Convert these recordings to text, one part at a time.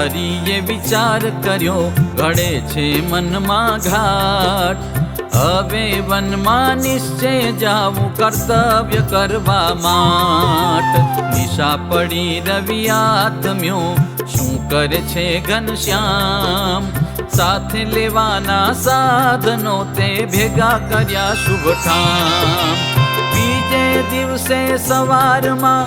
હરિએ વિચાર કર્યો, ઘડે છે મનમાં ઘાટ. હવે વનમાં નિશ્ચય જાવું, કર્તવ્ય કરવા માટ. નિશા પડી રવિ આત્મ્યો, શું કરે છે ઘનશ્યામ. સાથે લેવાના સાધનો તે ભેગા કર્યા શુભ ઠામ. બીજે દિવસે સવારમાં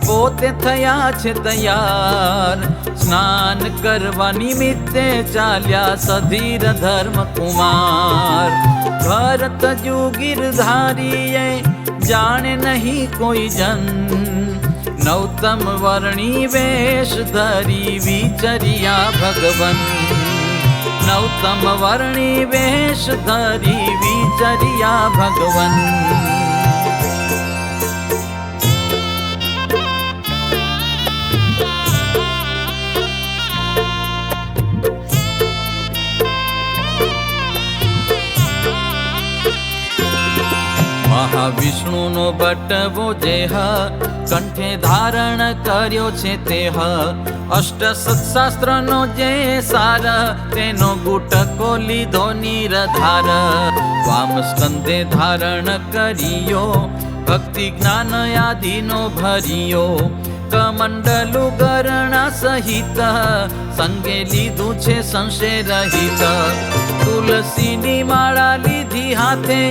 પોતે થયા છે તૈયાર. સ્નાન કરવા નિમિત્તે ચાલ્યા સધીર ધર્મ કુમાર. ભરત જુ ગિરધારીએ જાણે નહીં કોઈ જન. નૌતમ વર્ણી વેશ ધરી વિચર્યા ભગવન. નૌતમ વર્ણી વેશ ધરી વિચર્યા ભગવન. મહાવિષ્ણુનો બટવો જેહ, કંઠે ધારણ કર્યો છે તેહ. અષ્ટ સત્શાસ્ત્રનો જે સાર, તેનો ગુટકો લીધો નિરધાર. વામ સ્કંદે ધારણ કર્યો, ભક્તિ જ્ઞાન આદિનો ભર્યો. કમંડલુ ગરણા સહિત, સંગે લીધું છે સંશય રહિત. તુલસીની માળા લીધી હાથે,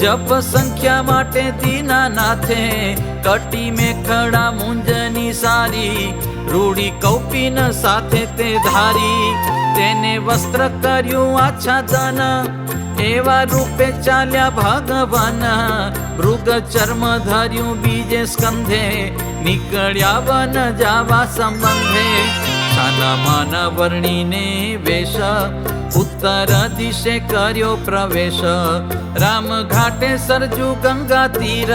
જપ સંખ્યા માટે દીનાનાથે. કટી મેખડા મુંજની સારી, રૂડી કૌપીન સાથે તે ધારી. તેને વસ્ત્ર કર્યું આચ્છાદન, એવા રૂપે ચાલ્યા ભગવાન. મૃગ ચર્મ ધર્યું બીજે સ્કંધે, નીકળ્યા વન જાવા સંબંધે. છાના માના વર્ણીને વેશ, ઉત્તર દિશે કર્યો પ્રવેશ. રામ ઘાટે સરજુ ગંગા તીર,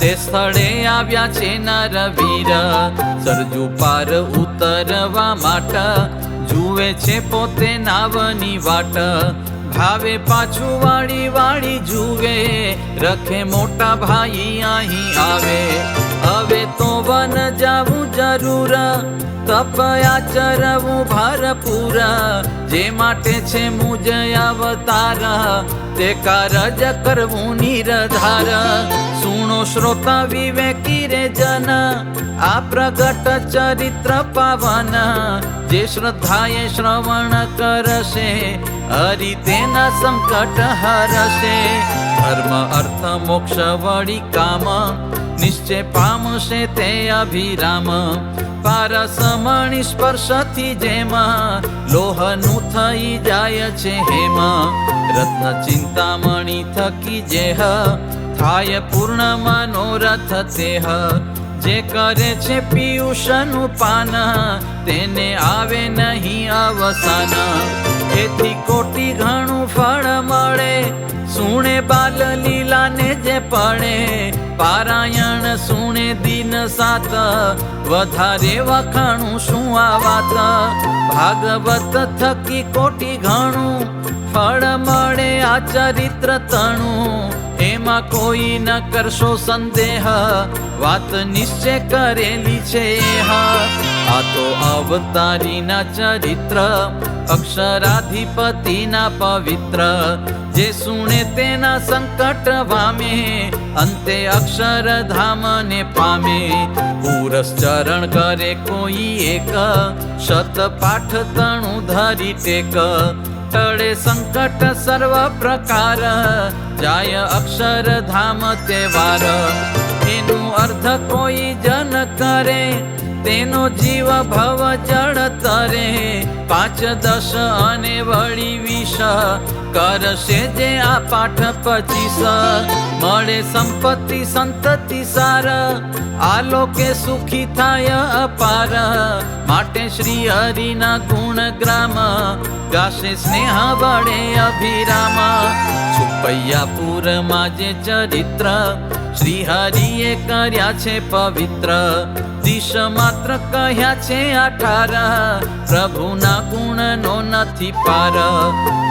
તે સ્થળે આવ્યા છે નરવીર. સરજુ પાર ઉતરવા માટ, જુએ છે પોતે નાવની વાટ. ભાવે પાછું વાળી વાળી જુએ, રખે મોટા ભાઈ અહીં આવે. હવે તો વન જાવું જરૂર, તપ આચરવું ભરપૂર. જે માટે છે મુજ અવતાર, તે કારજ કરવું નિરધાર. સુણો શ્રોતા વિવેકી રે જન, આ પ્રગટ ચરિત્ર પાવન. જે શ્રદ્ધાએ શ્રવણ કરશે, હરિ તેના સંકટ હરશે. ધર્મ અર્થ મોક્ષ વળી કામ, નિશ્ચય પામશે તે અભિરામ. પારસમણી સ્પર્શથી જેમ, લોહનું થઈ જાય છે હેમ. રત્ન ચિંતામણી થકી જેહ, થાય પૂર્ણ મનોરથ તેહ. જે કરે છે પિયુષનું પાન, તેને આવે નહીં અવસાન. એથી કોટી ઘણું ફળ મળે, સુણે બાલ લીલાને જે પડે. પારાયણ સુણે દિન સાત, વધારે વખાણું શું આ વાત. ભાગવત થકી કોટી ઘણું ફળ મળે, આ ચરિત્ર તણું. એમાં કોઈ ન કરશો સંદેહ, વાત નિશ્ચય કરેલી છે. આ તો અવતારીના ચરિત્ર, અક્ષરાધિપતિના પવિત્ર. જે સુણે તેના સંકટ વામે, અંતે અક્ષરધામને પામે. પુરશ્ચરણ કરે કોઈ એક, શત પાઠ તણું ધરી ટેક. ટળે સંકટ સર્વ પ્રકાર, જાય અક્ષરધામ તે વાર. એનું અર્થ કોઈ જન કરે, તેનો જીવ ભવ જળ તરે. 5, 10 અને વળી 20 કરશે જે આ પાઠ 25. મળે સંપત્તિ સંતતિ સાર, આલોકે સુખી થાય અપાર. માટે શ્રી હરિના ગુણ ગ્રામ, ગાશે સ્નેહ વડે અભિરામ. સુપૈયાપુરમાં જે ચરિત્ર, શ્રી હરિએ કર્યા છે પવિત્ર. દિશ માત્ર કહ્યા છે 18, પ્રભુના ગુણનો નથી પાર.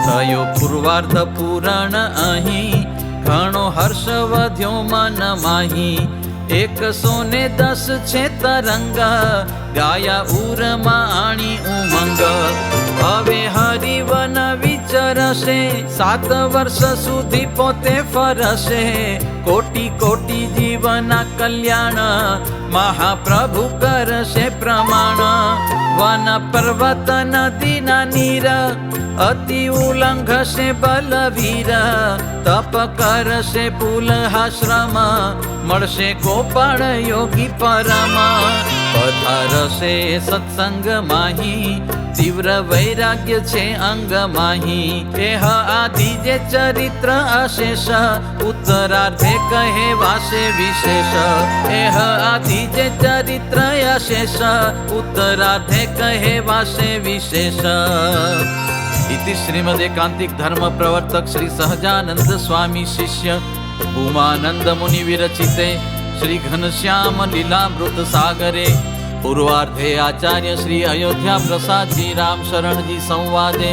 થયો પૂર્વાર્ધ પુરાણ અહીં, ઘણો હર્ષ વધ્યો મન માહી. 110 છે તરંગ, ગાયા ઉરમાં આણી ઉમંગ. હવે હરિવન વિચરશે, 7 વર્ષ સુધી પોતે ફરશે. કોટી કોટી જીવના કલ્યાણ મહાપ્રભુ કરશે પ્રમાણ. વન પર્વત નદીના નીર અતિ ઉલ્લંઘશે બલવીર. તપ કરશે પુલહાશ્રમ, મળશે ગોપાળ યોગી પરમ. પધારશે સત્સંગ માહી, તીવ્ર વૈરાગ્ય છે અંગ માહી. એહ આદિ જે ચરિત્ર અશેષ, ઉત્તરાર્ધે કહેવાશે વિશેષ. એહ આદિ જે ચરિત્ર અશેષ, ઉત્તરાર્ધે કહેવાશે વિશેષ. इति श्रीमद् एकांतिक धर्म प्रवर्तक श्री सहजानंद स्वामी शिष्य उमानंद मुनि विरचिते श्री घनश्याम लीलामृत सागरे पूर्वार्धे आचार्य श्री अयोध्या प्रसाद जी राम शरण जी संवादे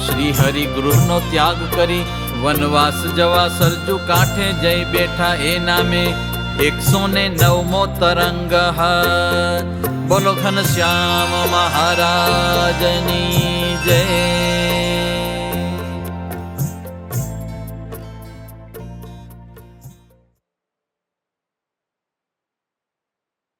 श्री हरि गृहनो त्याग करी वनवास जवा सरजू काठे जय बैठा ए नामे 109मो तरंग. बोलो घनश्याम महाराजनी जय.